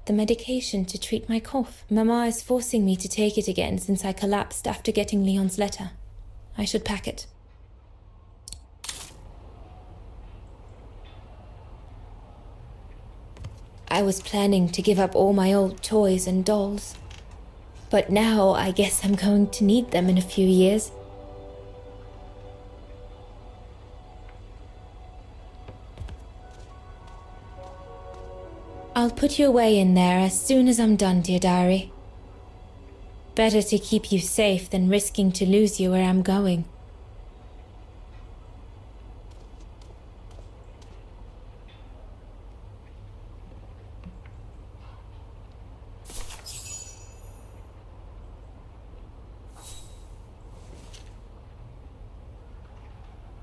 The medication to treat my cough. Mama is forcing me to take it again since I collapsed after getting Leon's letter. I should pack it. I was planning to give up all my old toys and dolls. But now I guess I'm going to need them in a few years. I'll put you away in there as soon as I'm done, dear diary. Better to keep you safe than risking to lose you where I'm going.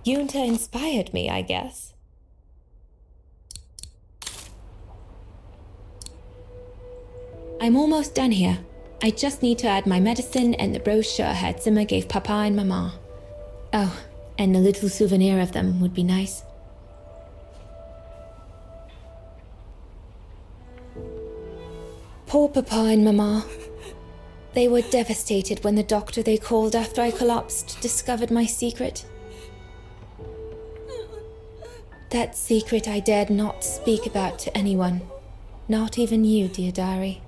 Yunta inspired me, I guess. I'm almost done here. I just need to add my medicine and the brochure Herr Zimmer gave Papa and Mama. Oh, and a little souvenir of them would be nice. Poor Papa and Mama. They were devastated when the doctor they called after I collapsed discovered my secret. That secret I dared not speak about to anyone. Not even you, dear diary.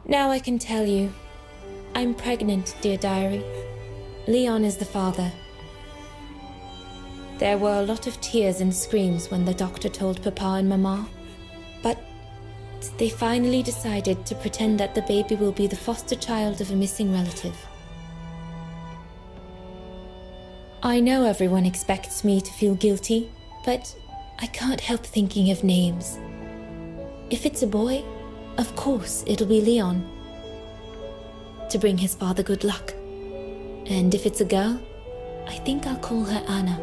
Now I can tell you. I'm pregnant, dear diary. Leon is the father. There were a lot of tears and screams when the doctor told Papa and Mama. But they finally decided to pretend that the baby will be the foster child of a missing relative. I know everyone expects me to feel guilty, but I can't help thinking of names. If it's a boy, of course it'll be Leon, to bring his father good luck. And if it's a girl, I think I'll call her Anna.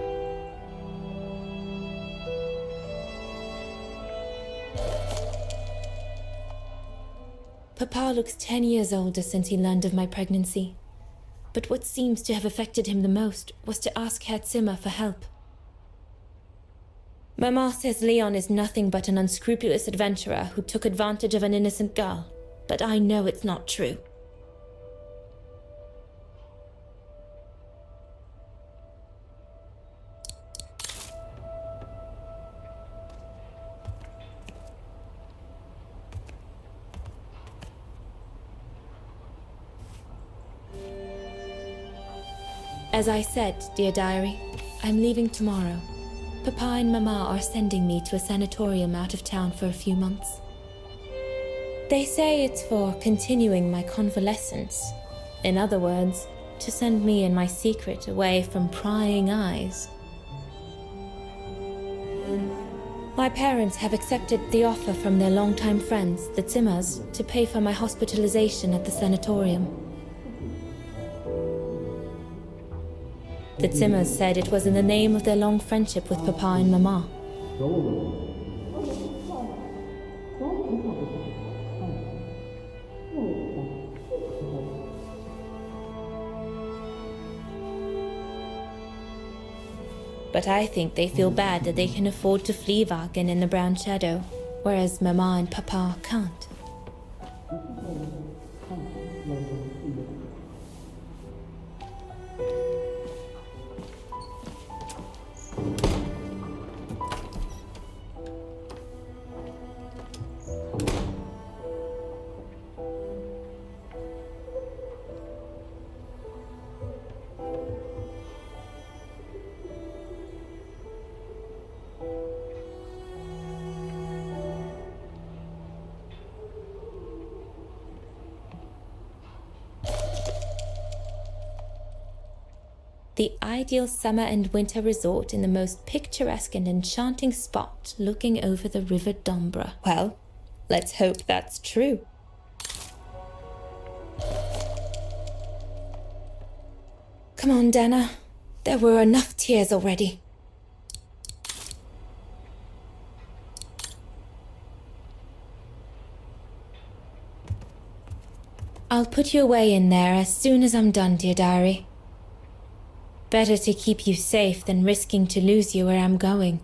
Papa looks 10 years older since he learned of my pregnancy. But what seems to have affected him the most was to ask Herr Zimmer for help. Mama says Leon is nothing but an unscrupulous adventurer who took advantage of an innocent girl, but I know it's not true. As I said, dear diary, I'm leaving tomorrow. Papa and Mama are sending me to a sanatorium out of town for a few months. They say it's for continuing my convalescence. In other words, to send me and my secret away from prying eyes. My parents have accepted the offer from their longtime friends, the Zimmers, to pay for my hospitalization at the sanatorium. The Zimmers said it was in the name of their long friendship with Papa and Mama. But I think they feel bad that they can afford to flee Wagen in the Brown Shadow, whereas Mama and Papa can't. The ideal summer and winter resort in the most picturesque and enchanting spot looking over the River Dombra. Well, let's hope that's true. Come on, Dana. There were enough tears already. I'll put you away in there as soon as I'm done, dear diary. Better to keep you safe than risking to lose you where I'm going.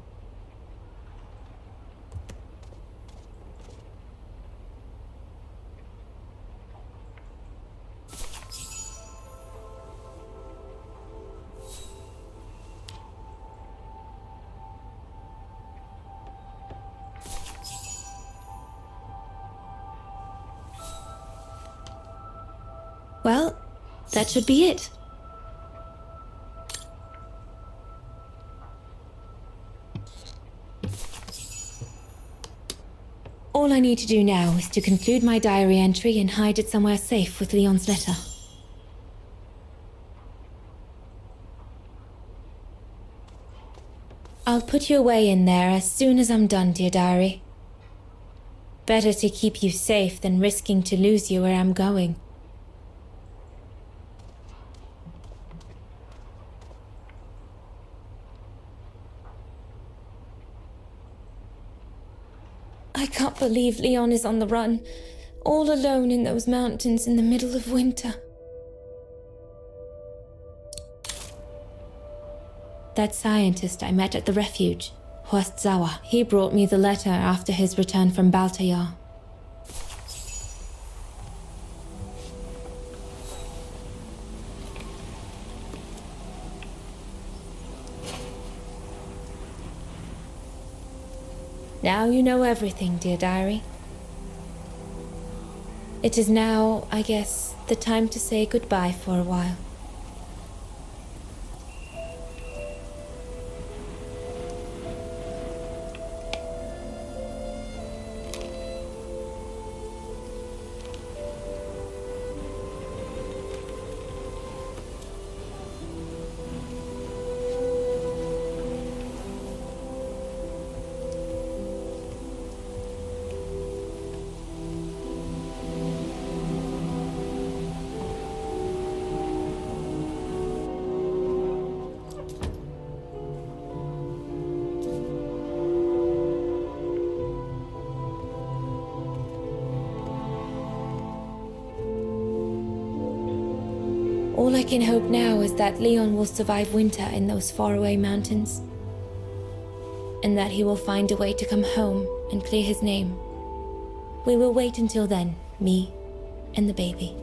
Well, that should be it. All I need to do now is to conclude my diary entry and hide it somewhere safe with Leon's letter. I'll put you away in there as soon as I'm done, dear diary. Better to keep you safe than risking to lose you where I'm going. I can't believe Leon is on the run, all alone in those mountains in the middle of winter. That scientist I met at the refuge, Horst Sauer, he brought me the letter after his return from Baltayar. Now you know everything, dear diary. It is now, I guess, the time to say goodbye for a while. All I can hope now is that Leon will survive winter in those faraway mountains, and that he will find a way to come home and clear his name. We will wait until then, me and the baby.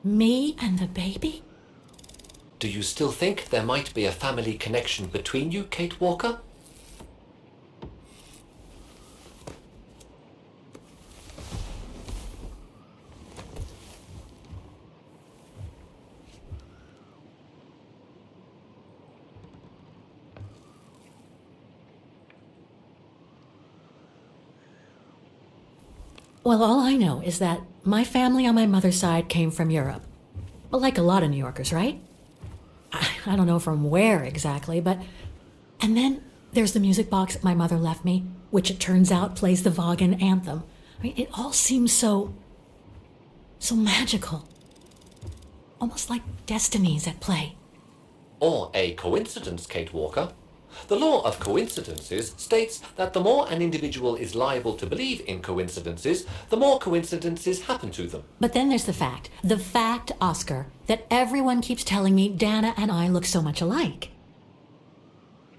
Me and the baby? Do you still think there might be a family connection between you, Kate Walker? Well, all I know is that my family on my mother's side came from Europe. Well, like a lot of New Yorkers, right? I don't know from where exactly, but... And then there's the music box my mother left me, which it turns out plays the Vagan anthem. I mean, it all seems so magical. Almost like destinies at play. Or a coincidence, Kate Walker. The law of coincidences states that the more an individual is liable to believe in coincidences, the more coincidences happen to them. But then there's the fact, Oscar, that everyone keeps telling me Dana and I look so much alike.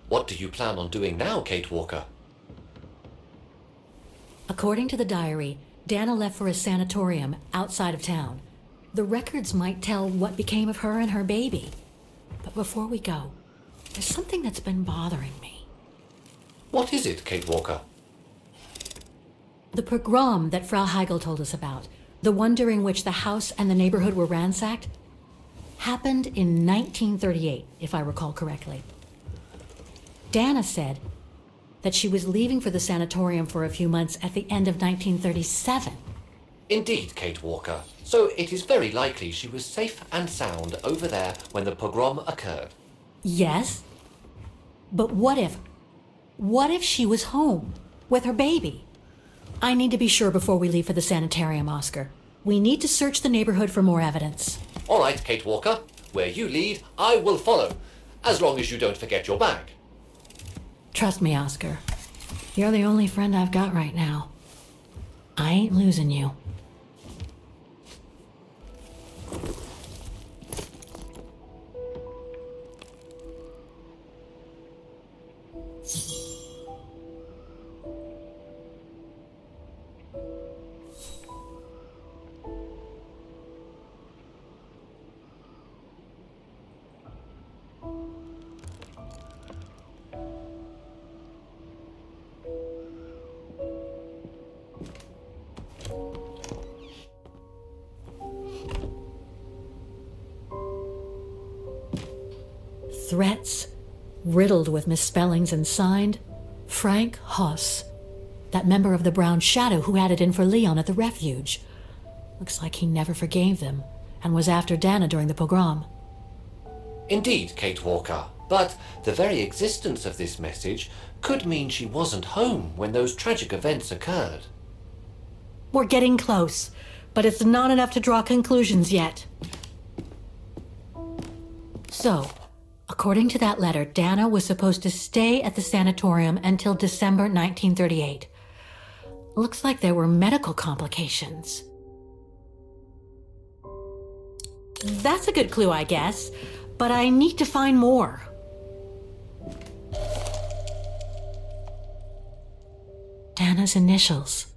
What do you plan on doing now, Kate Walker? According to the diary, Dana left for a sanatorium outside of town. The records might tell what became of her and her baby. But before we go, there's something that's been bothering me. What is it, Kate Walker? The pogrom that Frau Heigl told us about, the one during which the house and the neighborhood were ransacked, happened in 1938, if I recall correctly. Dana said that she was leaving for the sanatorium for a few months at the end of 1937. Indeed, Kate Walker. So it is very likely she was safe and sound over there when the pogrom occurred. Yes? But what if she was home with her baby? I need to be sure before we leave for the sanitarium, Oscar. We need to search the neighborhood for more evidence. All right, Kate Walker. Where you lead, I will follow. As long as you don't forget your bag. Trust me, Oscar. You're the only friend I've got right now. I ain't losing you. Threats, riddled with misspellings and signed Frank Hoss, that member of the Brown Shadow who had it in for Leon at the refuge. Looks like he never forgave them and was after Dana during the pogrom. Indeed, Kate Walker. But the very existence of this message could mean she wasn't home when those tragic events occurred. We're getting close, but it's not enough to draw conclusions yet. So, according to that letter, Dana was supposed to stay at the sanatorium until December 1938. Looks like there were medical complications. That's a good clue, I guess, but I need to find more. Dana's initials.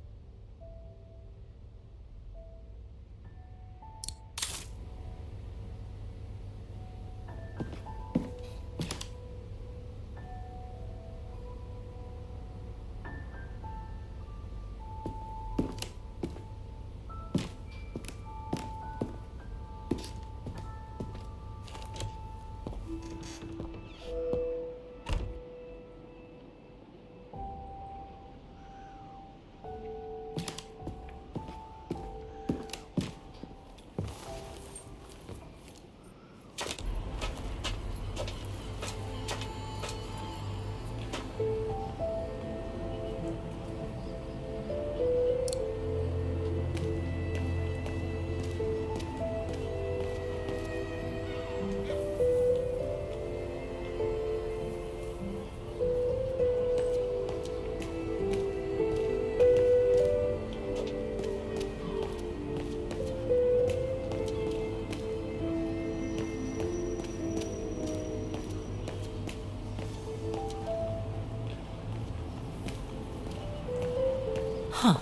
Huh.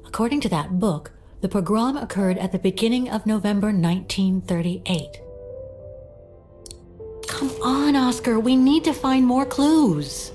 According to that book, the pogrom occurred at the beginning of November 1938. Come on, Oscar, we need to find more clues.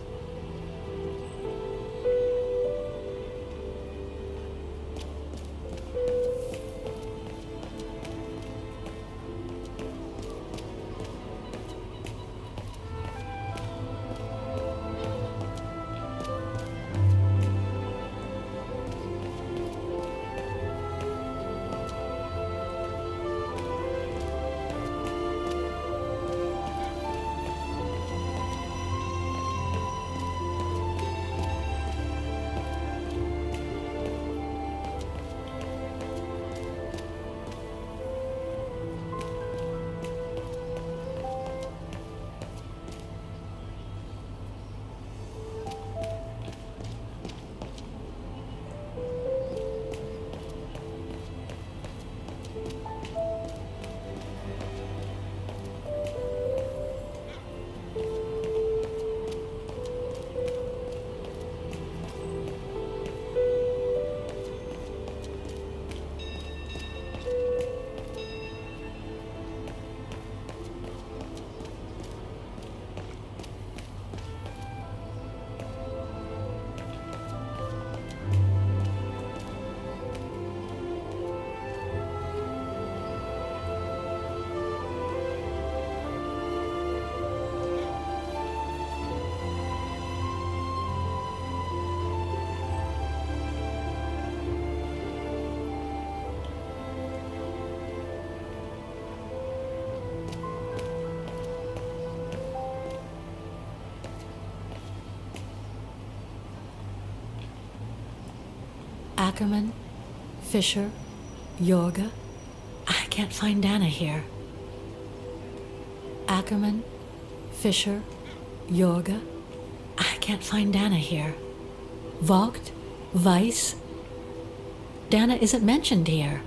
Ackerman, Fisher, Yorga. I can't find Dana here. Ackerman, Fisher, Yorga. I can't find Dana here. Vogt, Weiss. Dana isn't mentioned here.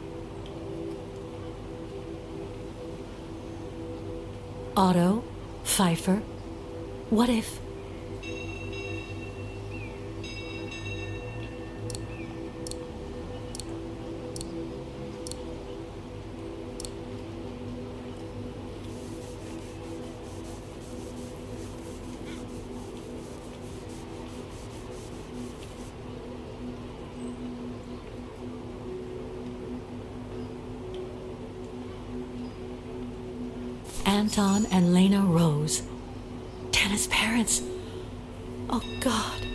Otto, Pfeiffer. What if... Anton and Lena Rose. Dana's parents. Oh God,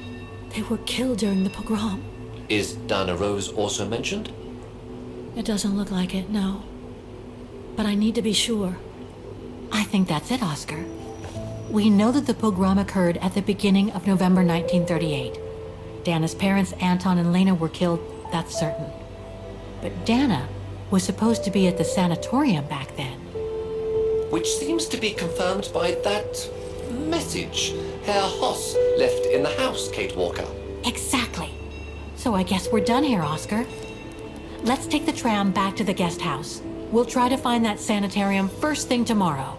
they were killed during the pogrom. Is Dana Rose also mentioned? It doesn't look like it, no. But I need to be sure. I think that's it, Oscar. We know that the pogrom occurred at the beginning of November 1938. Dana's parents, Anton and Lena, were killed, that's certain. But Dana was supposed to be at the sanatorium back then. Which seems to be confirmed by that message Herr Hoss left in the house, Kate Walker. Exactly. So I guess we're done here, Oscar. Let's take the tram back to the guest house. We'll try to find that sanitarium first thing tomorrow.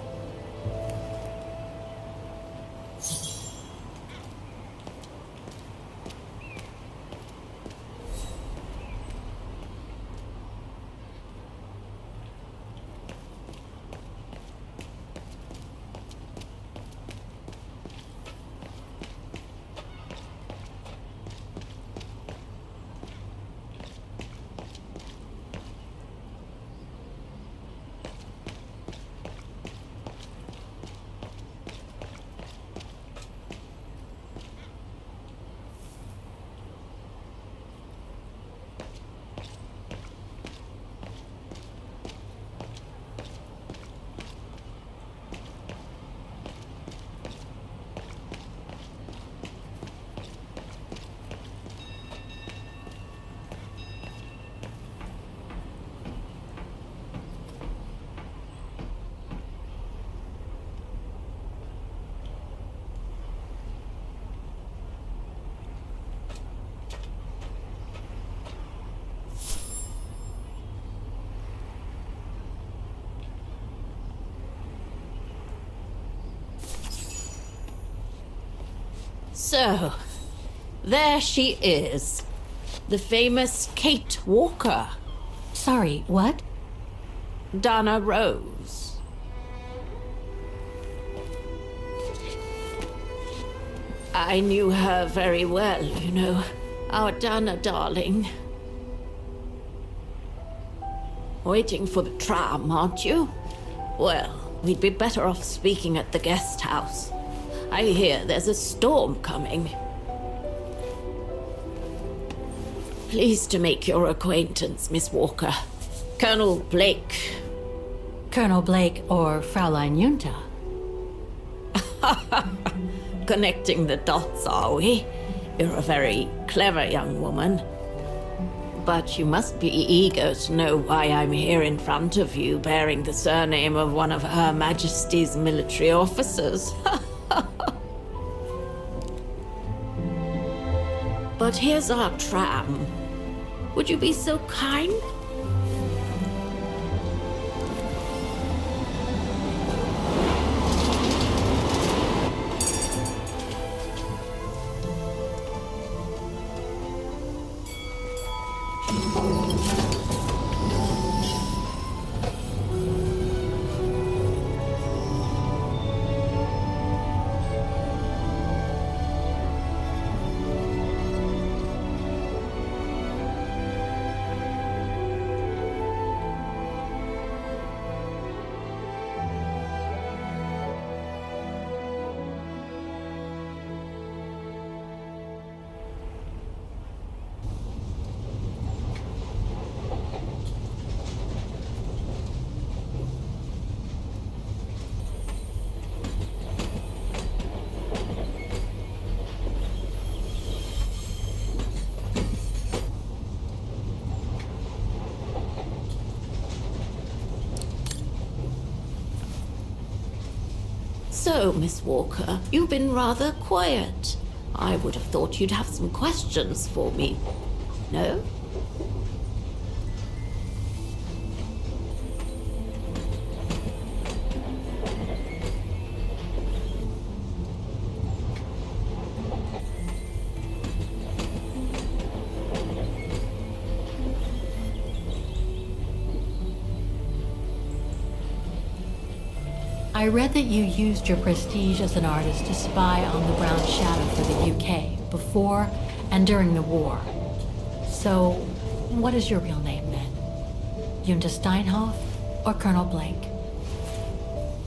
So, there she is. The famous Kate Walker. Sorry, what? Dana Rose. I knew her very well, you know. Our Dana darling. Waiting for the tram, aren't you? Well, we'd be better off speaking at the guest house. I hear there's a storm coming. Pleased to make your acquaintance, Miss Walker. Colonel Blake. Colonel Blake or Fraulein Junta? Connecting the dots, are we? You're a very clever young woman. But you must be eager to know why I'm here in front of you, bearing the surname of one of Her Majesty's military officers. But here's our tram. Would you be so kind? So, Miss Walker, you've been rather quiet. I would have thought you'd have some questions for me. No? I read that you used your prestige as an artist to spy on the Brown Shadow for the UK before and during the war. So, what is your real name then? Yunta Steinhoff or Colonel Blake?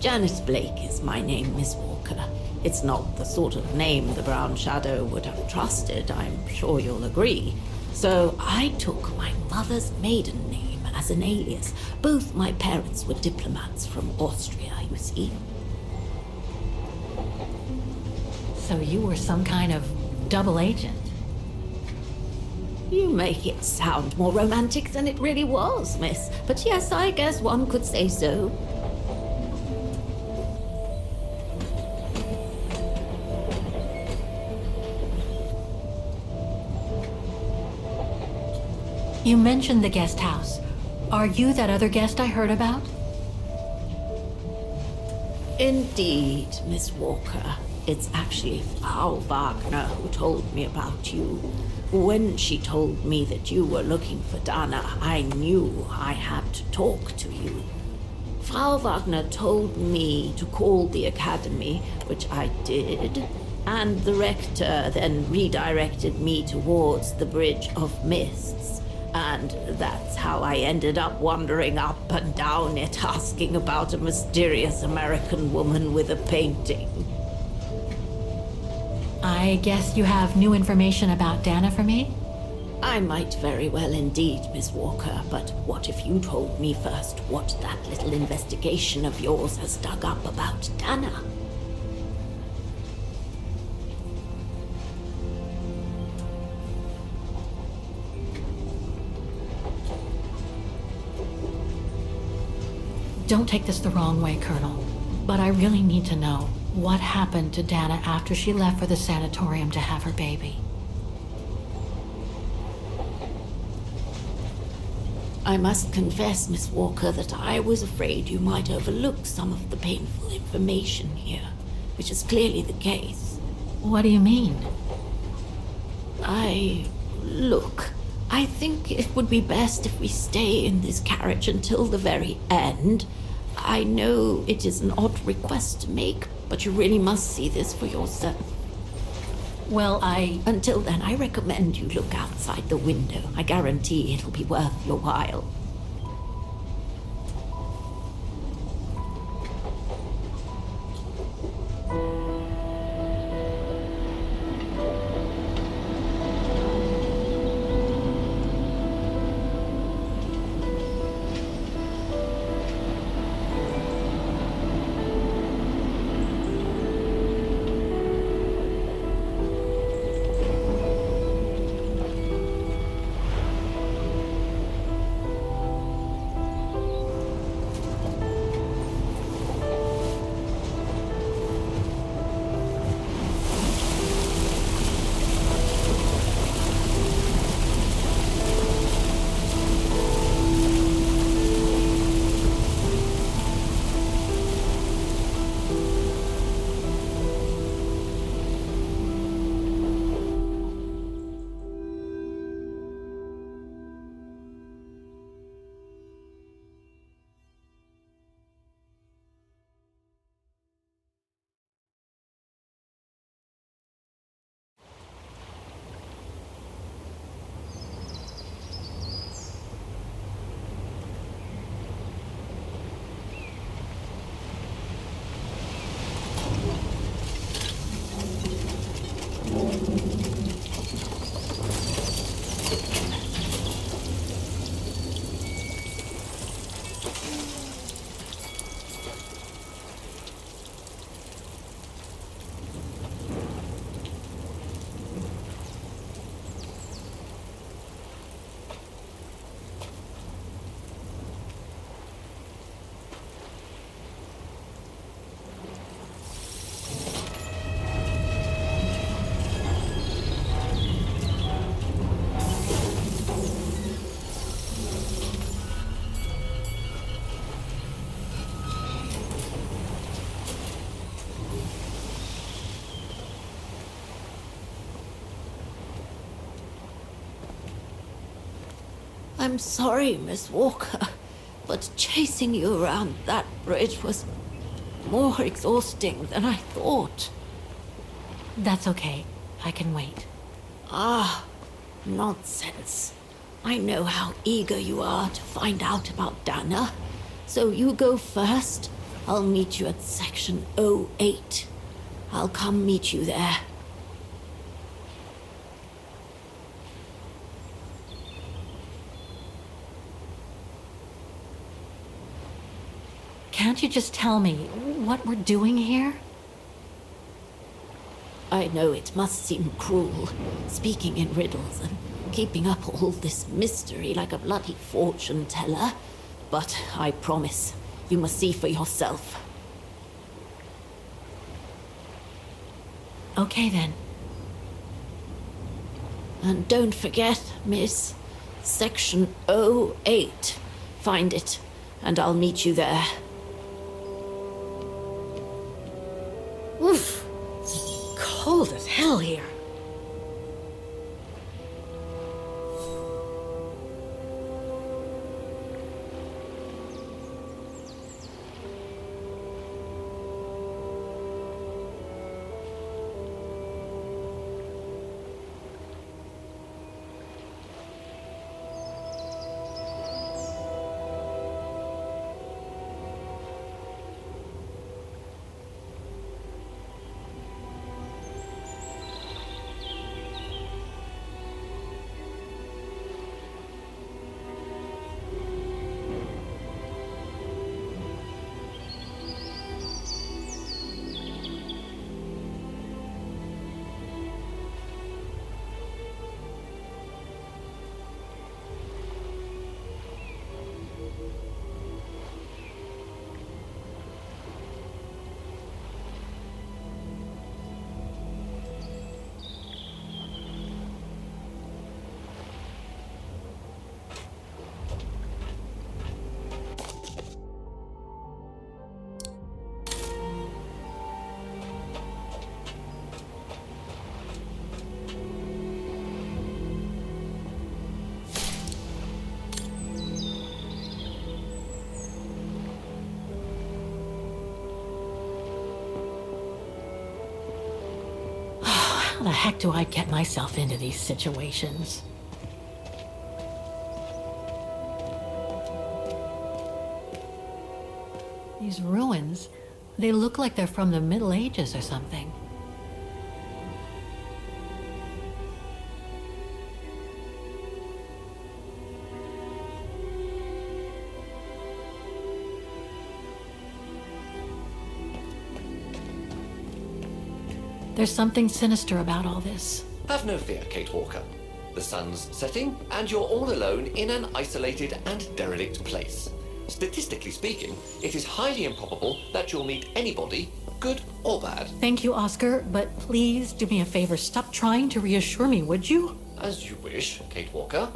Janice Blake is my name, Miss Walker. It's not the sort of name the Brown Shadow would have trusted, I'm sure you'll agree. So I took my mother's maiden name as an alias. Both my parents were diplomats from Austria, you see. So you were some kind of double agent. You make it sound more romantic than it really was, miss. But yes, I guess one could say so. You mentioned the guest house. Are you that other guest I heard about? Indeed, Miss Walker. It's actually Frau Wagner who told me about you. When she told me that you were looking for Dana, I knew I had to talk to you. Frau Wagner told me to call the academy, which I did, and the rector then redirected me towards the Bridge of Mists. And that's how I ended up wandering up and down it, asking about a mysterious American woman with a painting. I guess you have new information about Dana for me? I might very well indeed, Miss Walker, but what if you told me first what that little investigation of yours has dug up about Dana? Don't take this the wrong way, Colonel, but I really need to know what happened to Dana after she left for the sanatorium to have her baby. I must confess, Miss Walker, that I was afraid you might overlook some of the painful information here, which is clearly the case. What do you mean? Look, I think it would be best if we stay in this carriage until the very end. I know it is an odd request to make, but you really must see this for yourself. Well, Until then, I recommend you look outside the window. I guarantee it'll be worth your while. I'm sorry, Miss Walker, but chasing you around that bridge was more exhausting than I thought. That's okay. I can wait. Ah, nonsense. I know how eager you are to find out about Dana. So you go first. I'll meet you at section O8. I'll come meet you there. Can't you just tell me what we're doing here? I know it must seem cruel, speaking in riddles and keeping up all this mystery like a bloody fortune teller, but I promise you must see for yourself. Okay then. And don't forget, miss, section O8. Find it, and I'll meet you there. Oof. Cold as hell here. How the heck do I get myself into these situations? These ruins, they look like they're from the Middle Ages or something. There's something sinister about all this. Have no fear, Kate Walker. The sun's setting, and you're all alone in an isolated and derelict place. Statistically speaking, it is highly improbable that you'll meet anybody, good or bad. Thank you, Oscar, but please do me a favor. Stop trying to reassure me, would you? As you wish, Kate Walker.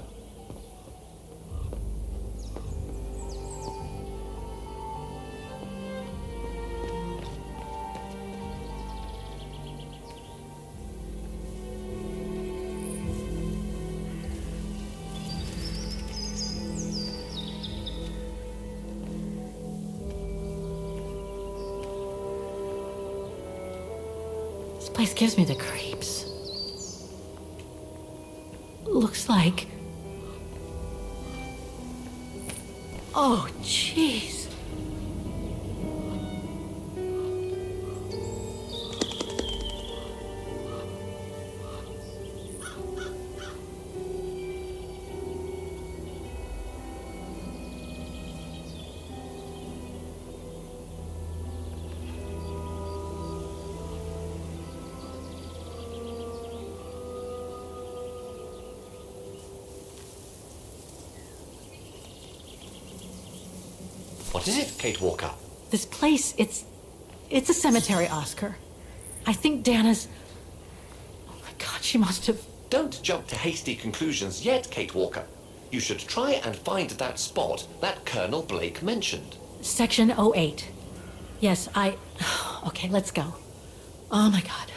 This place gives me the creeps. Looks like... Oh, jeez. What is it, Kate Walker? This place, it's a cemetery, Oscar. I think Dana's... Oh my God, she must have... Don't jump to hasty conclusions yet, Kate Walker. You should try and find that spot that Colonel Blake mentioned. Section O8. Yes, Okay, let's go. Oh my God.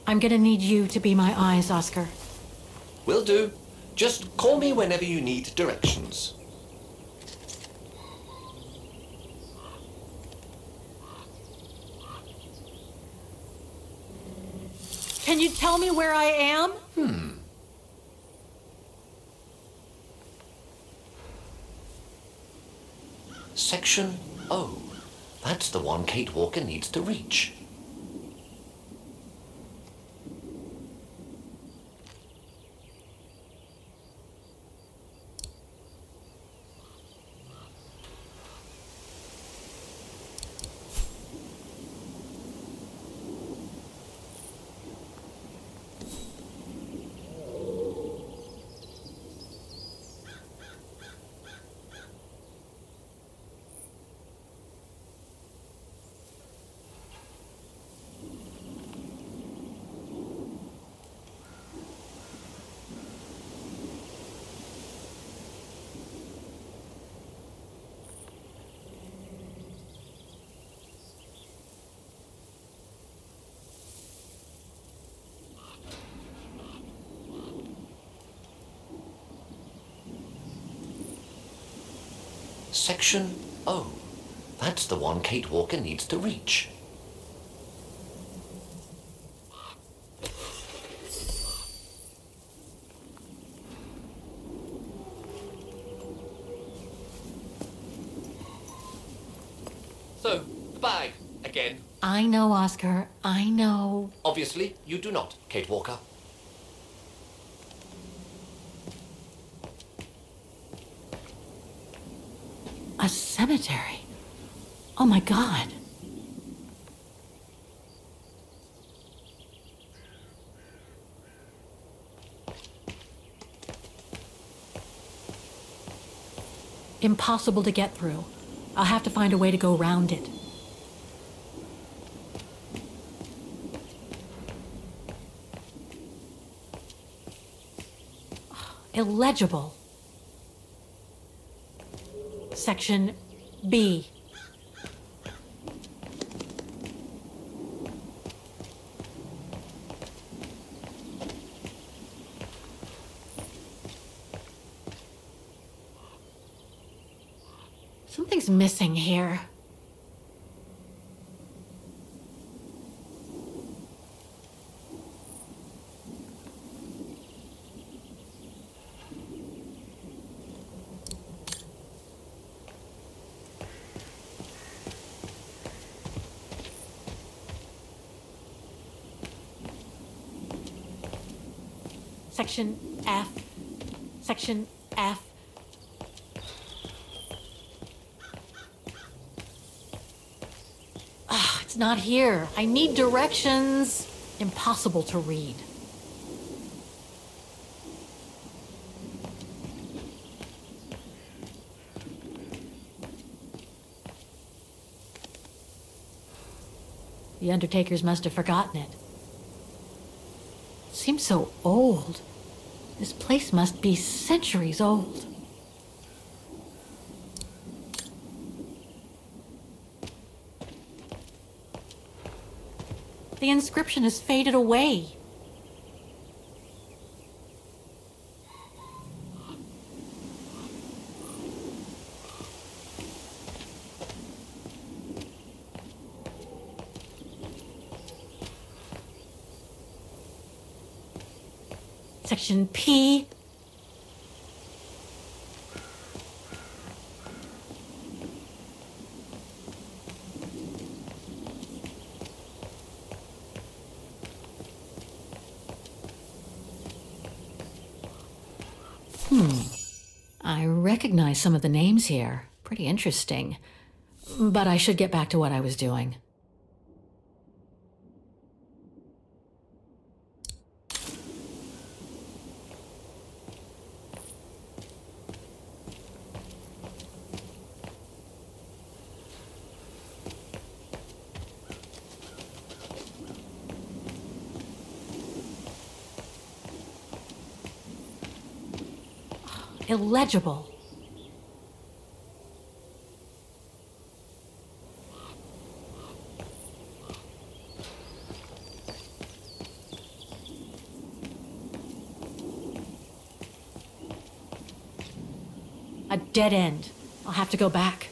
I'm gonna need you to be my eyes, Oscar. Will do. Just call me whenever you need directions. Can you tell me where I am? Section O. That's the one Kate Walker needs to reach. Section O. That's the one Kate Walker needs to reach. So, the bag, again. I know, Oscar. I know. Obviously, you do not, Kate Walker. A cemetery. Oh my God. Impossible to get through. I'll have to find a way to go around it. Illegible. Section B. Something's missing here. Section F. Section F. It's not here. I need directions. Impossible to read. The undertakers must have forgotten it. Seems so old. This place must be centuries old. The inscription has faded away. Section P. I recognize some of the names here. Pretty interesting. But I should get back to what I was doing. Illegible. A dead end. I'll have to go back.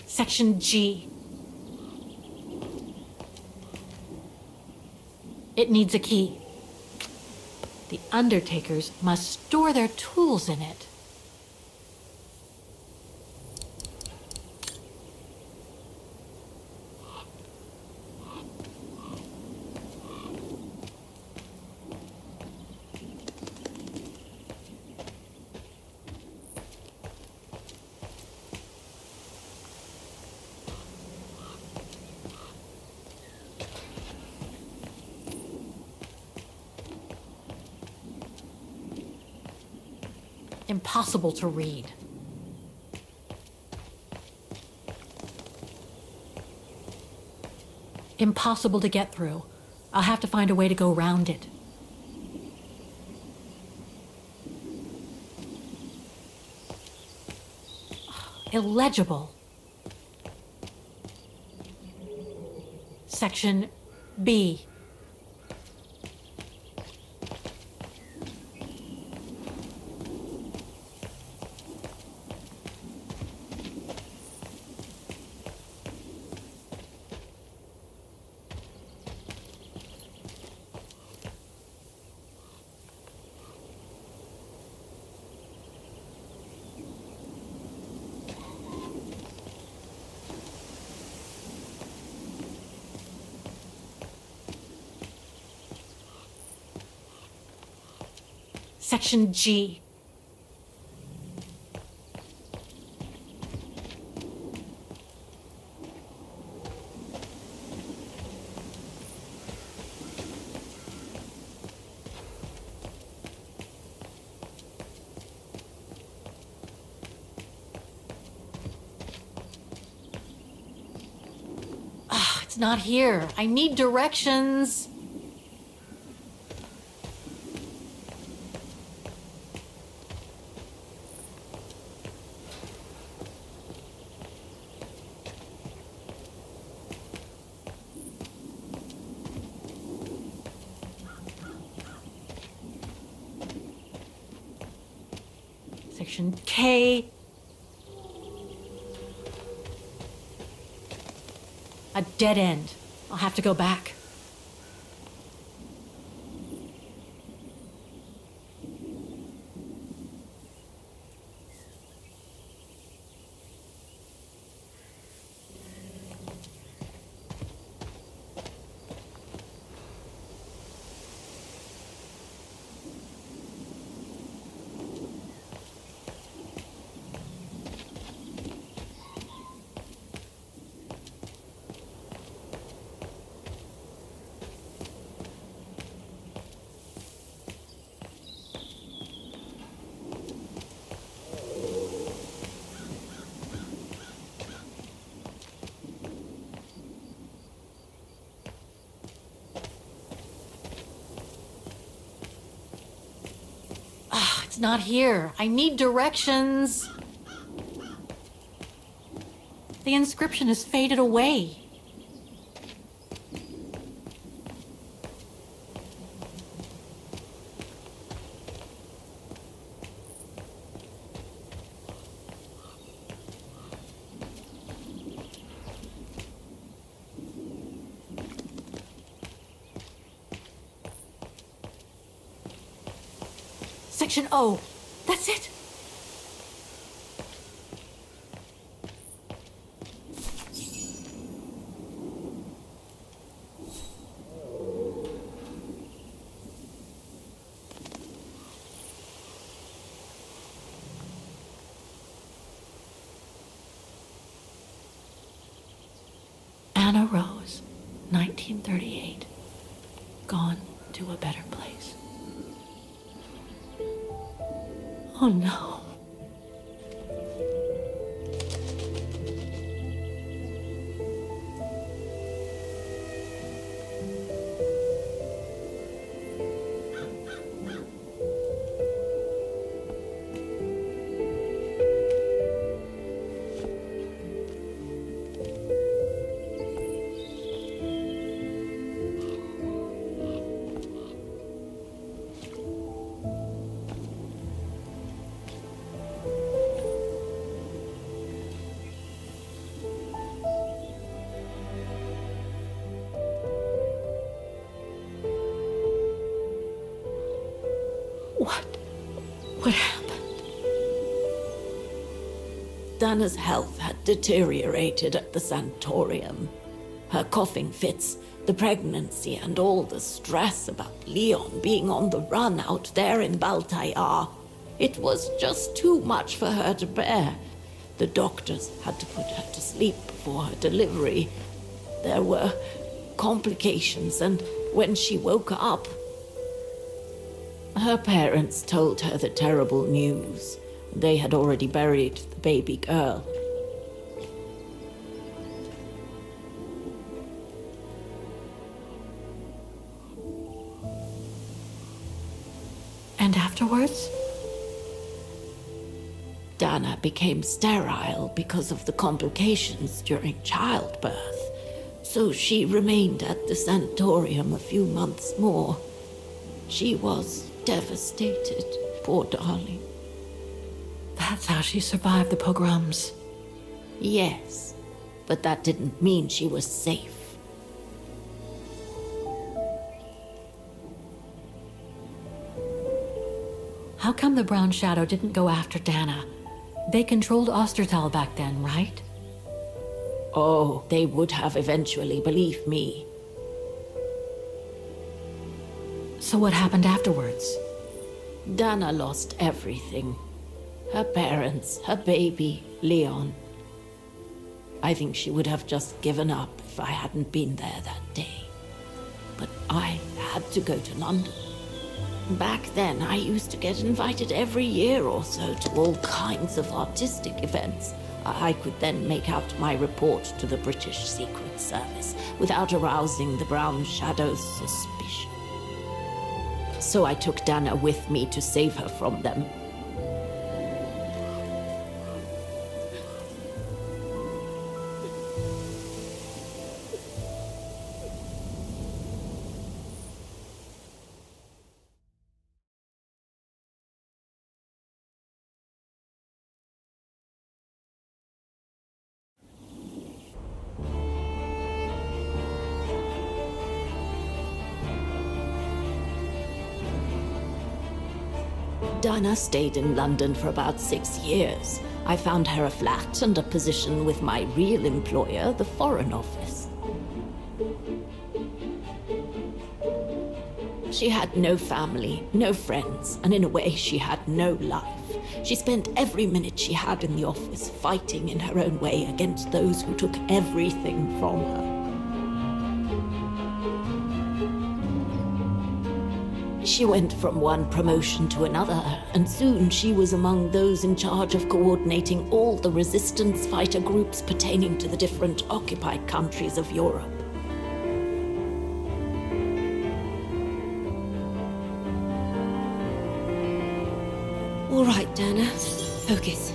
Section G. It needs a key. The undertakers must store their tools in it. Impossible to read. Impossible to get through. I'll have to find a way to go around it. Illegible. Section B. Section G. It's not here. I need directions. Section K. A dead end. I'll have to go back. It's not here. I need directions. The inscription has faded away. Section O. That's it. Anna Rose, 1938. Gone to a better place. Oh no. What happened? Dana's health had deteriorated at the sanatorium. Her coughing fits, the pregnancy, and all the stress about Leon being on the run out there in Baltayar. It was just too much for her to bear. The doctors had to put her to sleep before her delivery. There were complications, and when she woke up, her parents told her the terrible news. They had already buried the baby girl. And afterwards? Dana became sterile because of the complications during childbirth. So she remained at the sanatorium a few months more. She was devastated, poor darling. That's how she survived the pogroms. Yes, but that didn't mean she was safe. How come the Brown Shadow didn't go after Dana? They controlled Ostertal back then, right? Oh, they would have eventually, believe me. So what happened afterwards? Dana lost everything. Her parents, her baby, Leon. I think she would have just given up if I hadn't been there that day. But I had to go to London. Back then, I used to get invited every year or so to all kinds of artistic events. I could then make out my report to the British Secret Service without arousing the Brown Shadow's suspicion. So I took Dana with me to save her from them. Dana stayed in London for about 6 years. I found her a flat and a position with my real employer, the Foreign Office. She had no family, no friends, and in a way she had no life. She spent every minute she had in the office fighting in her own way against those who took everything from her. She went from one promotion to another, and soon she was among those in charge of coordinating all the resistance fighter groups pertaining to the different occupied countries of Europe. All right, Dana. Focus.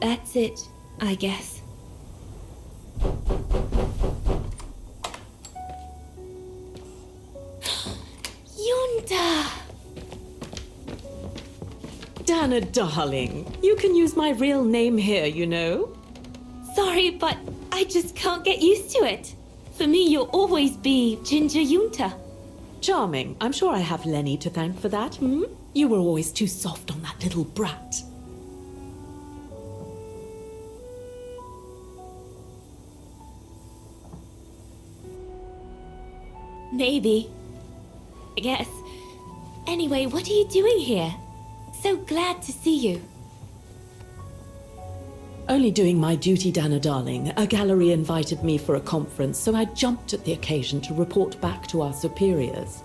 That's it, I guess. Yunta! Dana, darling, you can use my real name here, you know. Sorry, but I just can't get used to it. For me, you'll always be Ginger Yunta. Charming. I'm sure I have Lenny to thank for that, hmm? You were always too soft on that little brat. Maybe. I guess. Anyway, what are you doing here? So glad to see you. Only doing my duty, Dana, darling. A gallery invited me for a conference, so I jumped at the occasion to report back to our superiors.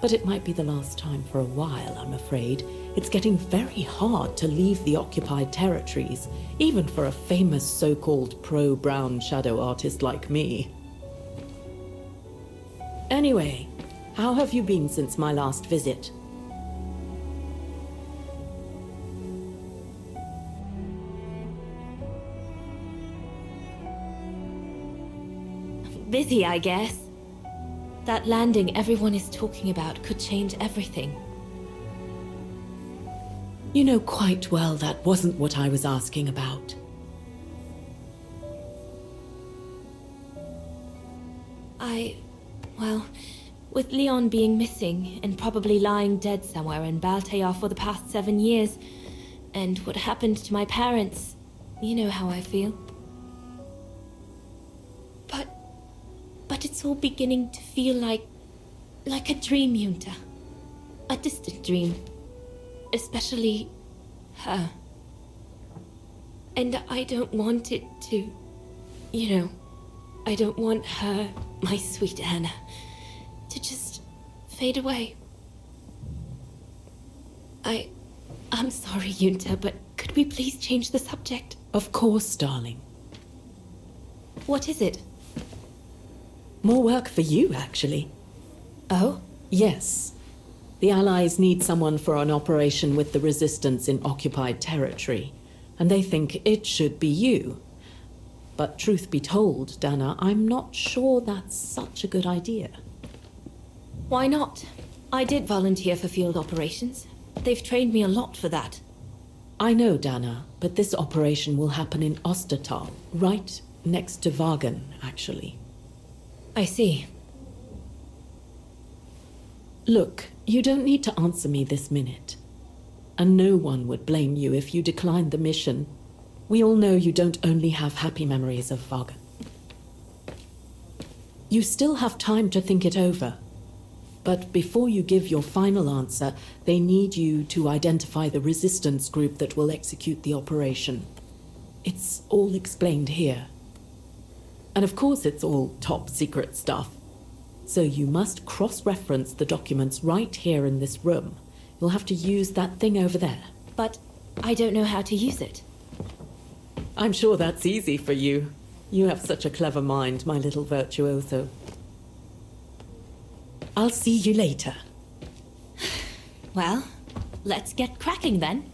But it might be the last time for a while, I'm afraid. It's getting very hard to leave the occupied territories, even for a famous so-called pro-brown shadow artist like me. Anyway, how have you been since my last visit? Busy, I guess. That landing everyone is talking about could change everything. You know quite well that wasn't what I was asking about. Well, with Leon being missing and probably lying dead somewhere in Baltayar for the past 7 years, and what happened to my parents, you know how I feel. But it's all beginning to feel like a dream, Yunta. A distant dream. Especially her. And I don't want it to, I don't want her, my sweet Anna, to just fade away. I'm sorry, Yunta, but could we please change the subject? Of course, darling. What is it? More work for you, actually. Oh? Yes. The Allies need someone for an operation with the Resistance in occupied territory, and they think it should be you. But truth be told, Dana, I'm not sure that's such a good idea. Why not? I did volunteer for field operations. They've trained me a lot for that. I know, Dana, but this operation will happen in Ostertal, right next to Vagen, actually. I see. Look, you don't need to answer me this minute. And no one would blame you if you declined the mission. We all know you don't only have happy memories of Vagen. You still have time to think it over. But before you give your final answer, they need you to identify the resistance group that will execute the operation. It's all explained here. And of course it's all top secret stuff. So you must cross-reference the documents right here in this room. You'll have to use that thing over there. But I don't know how to use it. I'm sure that's easy for you. You have such a clever mind, my little virtuoso. I'll see you later. Well, let's get cracking then.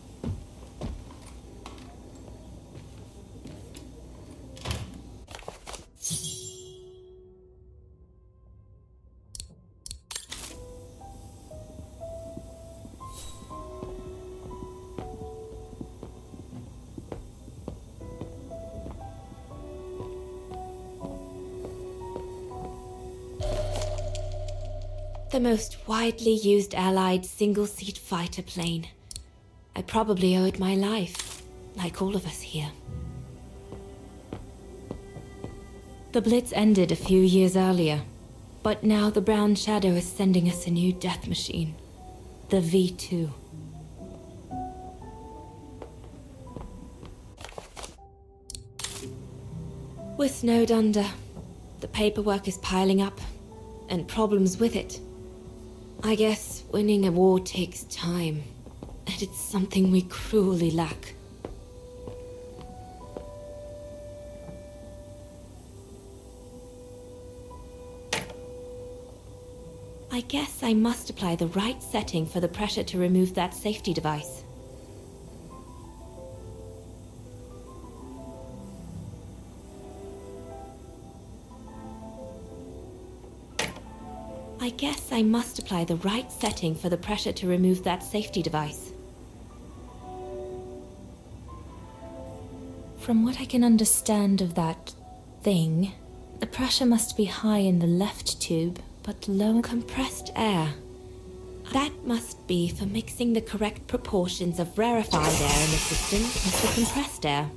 The most widely used Allied single-seat fighter plane. I probably owe it my life, like all of us here. The Blitz ended a few years earlier, but now the Brown Shadow is sending us a new death machine, the V2. We're snowed under. The paperwork is piling up, and problems with it. I guess winning a war takes time, and it's something we cruelly lack. I guess I must apply the right setting for the pressure to remove that safety device. I guess I must apply the right setting for the pressure to remove that safety device. From what I can understand of that thing, the pressure must be high in the left tube, but low in compressed air. That must be for mixing the correct proportions of rarefied air in the system with the compressed air.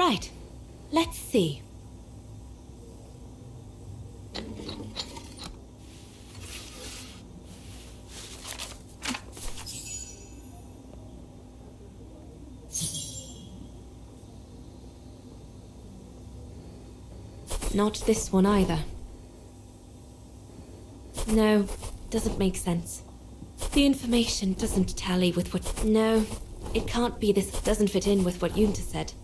Right. Let's see. Not this one either. No, doesn't make sense. The information doesn't tally with what... No, it can't be this. Doesn't fit in with what Yunta said.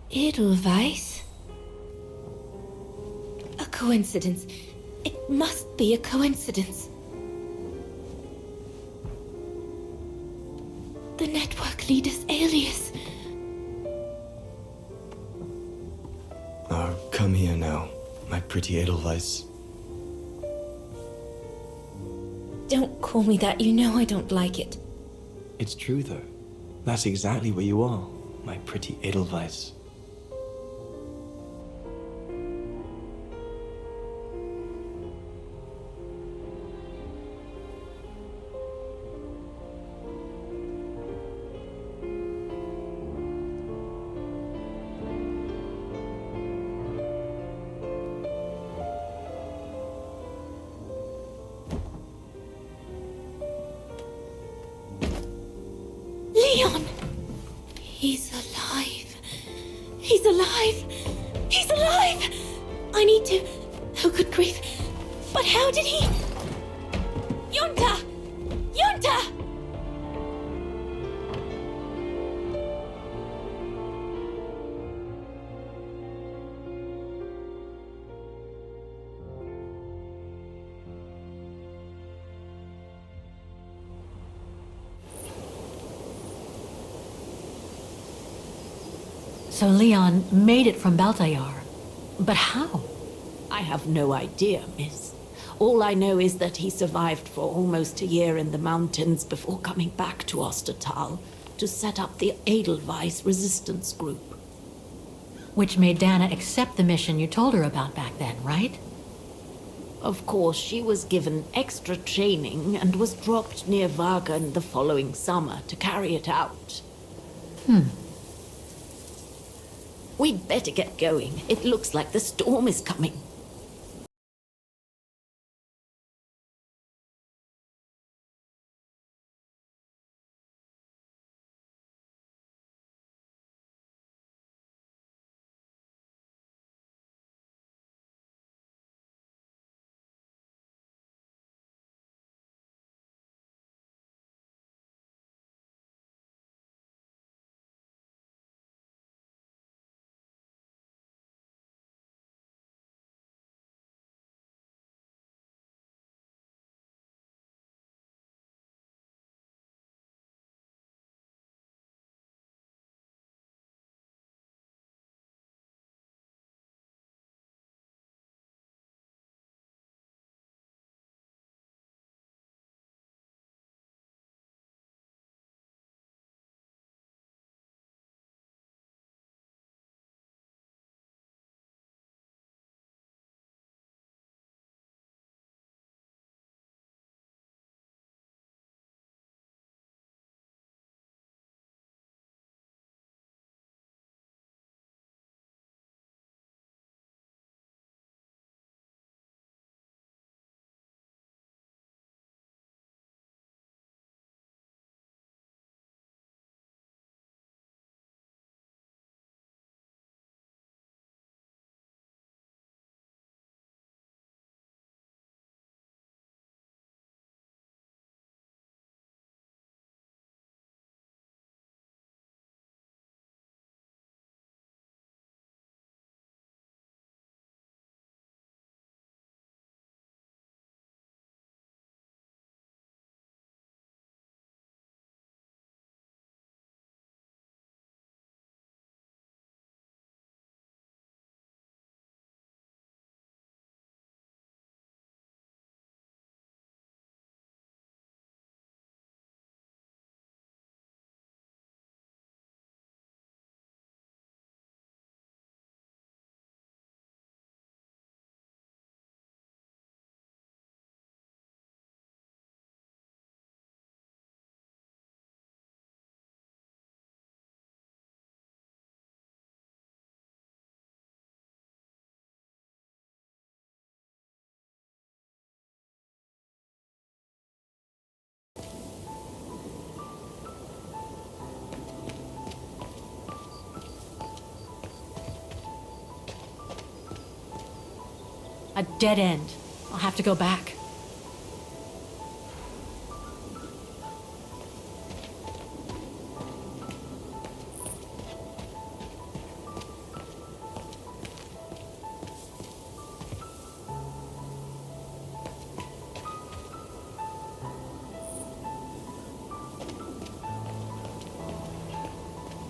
Edelweiss? A coincidence. It must be a coincidence. The network leader's alias. Oh, come here now, my pretty Edelweiss. Don't call me that. You know I don't like it. It's true, though. That's exactly what you are, my pretty Edelweiss. Leon! He's alive. He's alive. He's alive! I need to... Oh, good grief. But how did he... Yunta! Yunta! So Leon made it from Baltayar. But how? I have no idea, miss. All I know is that he survived for almost a year in the mountains before coming back to Ostertal to set up the Edelweiss resistance group. Which made Dana accept the mission you told her about back then, right? Of course, she was given extra training and was dropped near Vagan the following summer to carry it out. We'd better get going. It looks like the storm is coming. A dead end. I'll have to go back.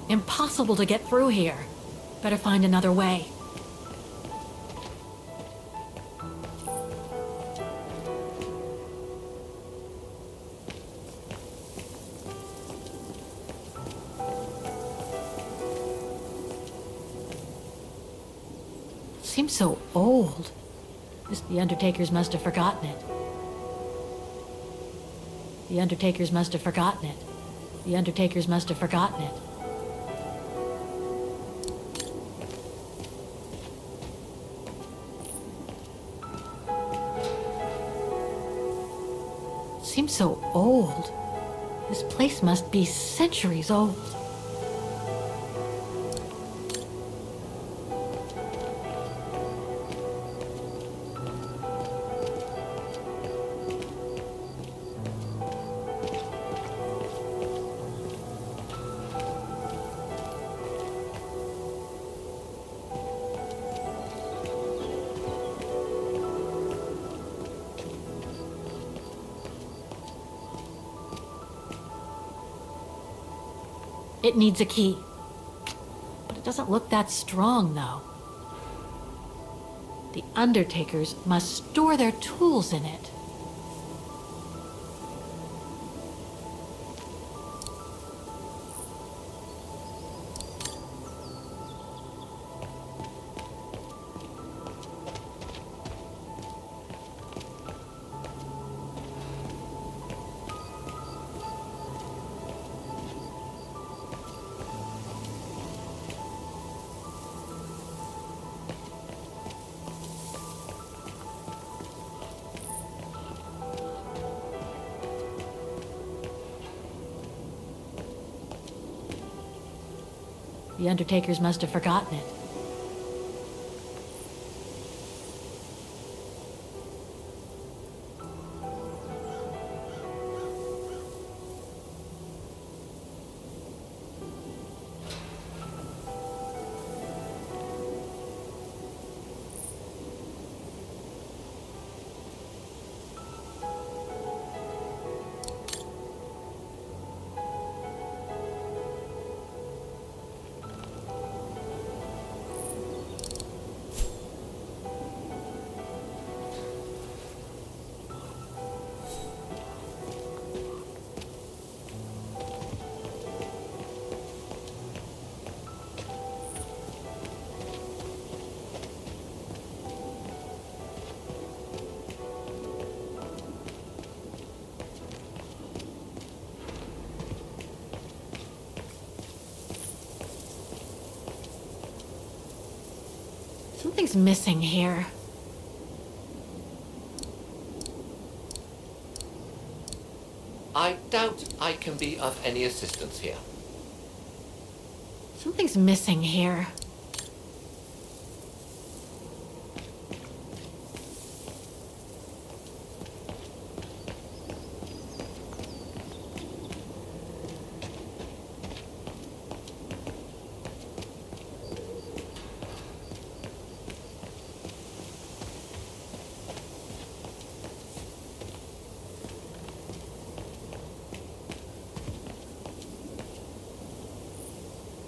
Impossible to get through here. Better find another way. Seems so old. The Undertakers must have forgotten it. The Undertakers must have forgotten it. The Undertakers must have forgotten it. Seems so old. This place must be centuries old. It needs a key. But it doesn't look that strong, though. The Undertakers must store their tools in it. The Undertakers must have forgotten it. Something's missing here. I doubt I can be of any assistance here. Something's missing here.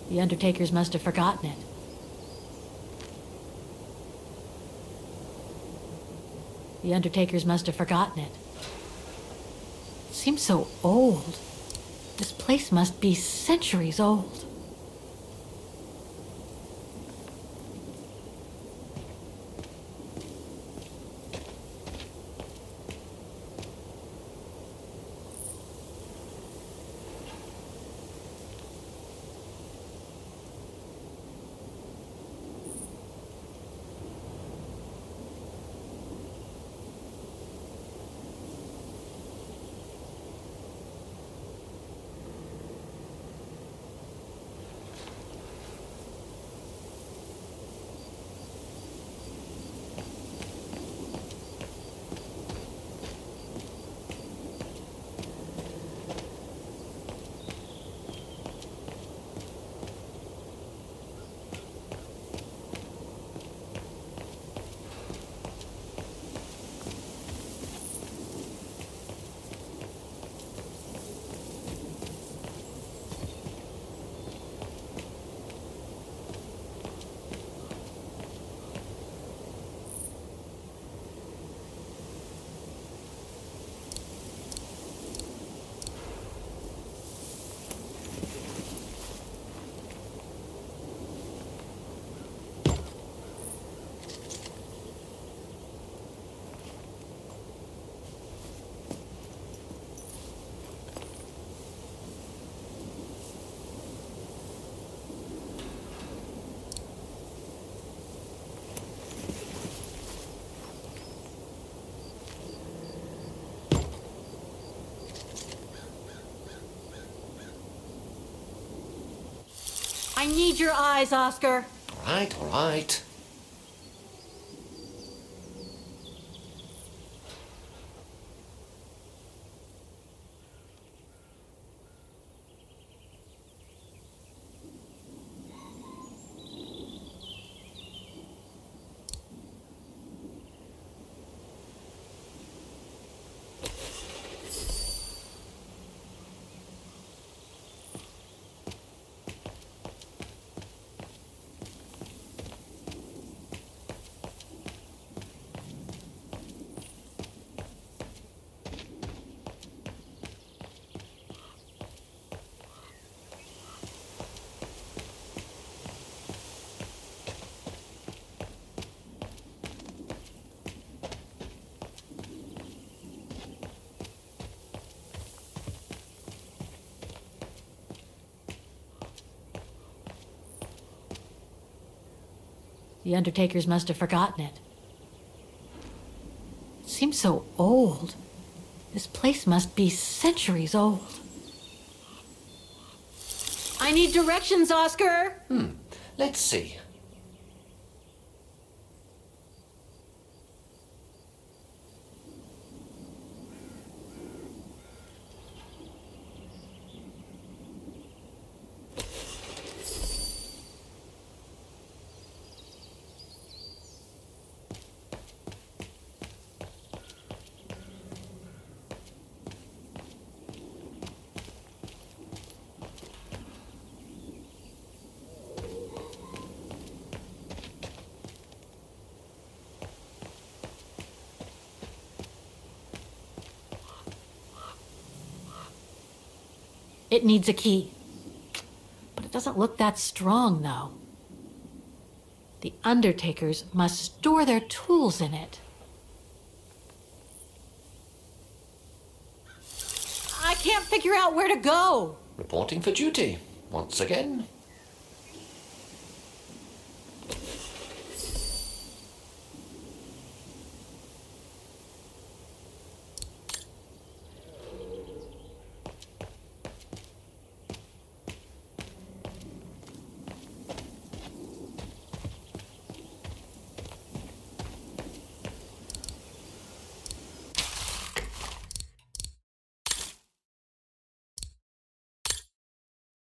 The Undertakers must have forgotten it. The Undertakers must have forgotten it. Seems so old. This place must be centuries old. I need your eyes, Oscar. All right, all right. The Undertakers must have forgotten it. It seems so old. This place must be centuries old. I need directions, Oscar! Let's see. It needs a key. But it doesn't look that strong, though. The Undertakers must store their tools in it. I can't figure out where to go. Reporting for duty. Once again.